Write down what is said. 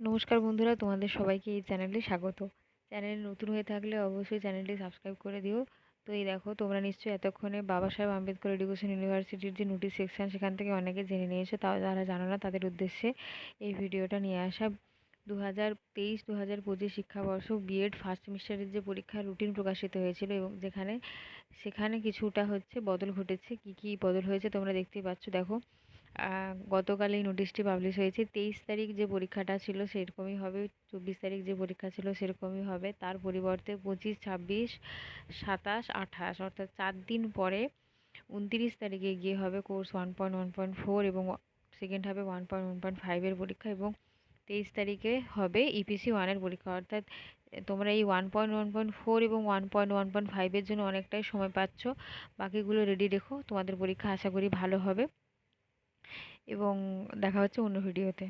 নমস্কার বন্ধুরা, তোমাদের সবাইকে এই চ্যানেলে স্বাগত। চ্যানেলে নতুন হয়ে থাকলে অবশ্যই চ্যানেলটি সাবস্ক্রাইব করে দিও। তো এই দেখো, তোমরা নিশ্চয়ই এতক্ষণে বাবা সাহেব আম্বেদকর এডুকেশন ইউনিভার্সিটির যে নোটিশ সেকশন সেখান থেকে অনেকে জেনে নিয়েছো। তাও যারা জানো না তাদের উদ্দেশ্যে এই ভিডিওটা নিয়ে আসা। 2023-2025 শিক্ষাবর্ষ বিএড ফার্স্ট সেমিস্টারের যে পরীক্ষার রুটিন প্রকাশিত হয়েছিল এবং সেখানে কিছুটা বদল ঘটেছে। কি কি বদল হয়েছে তোমরা দেখতেই পাচ্ছ। দেখো, গতকাল এই নোটিশটি পাবলিশ হয়েছে। 23 তারিখ যে পরীক্ষাটা ছিল সেরকমই হবে, 24 তারিখ যে পরীক্ষা ছিল সেরকমই হবে। তার পরিবর্তে 25, 26, 27, 28 অর্থাৎ 4 দিন পরে 29 তারিখে গিয়ে হবে কোর্স 1.1.4 এবং সেকেন্ড হবে 1.1.5-এর পরীক্ষা, এবং 23 তারিখে হবে EPC 1-এর পরীক্ষা। অর্থাৎ তোমরা এই 1.1.4 এবং 1.1.5-এর জন্য অনেকটাই সময় পাচ্ছ। বাকিগুলো রেডি রেখো, তোমাদের পরীক্ষা আশা করি ভালো হবে। এবং দেখা হচ্ছে অন্য ভিডিওতে।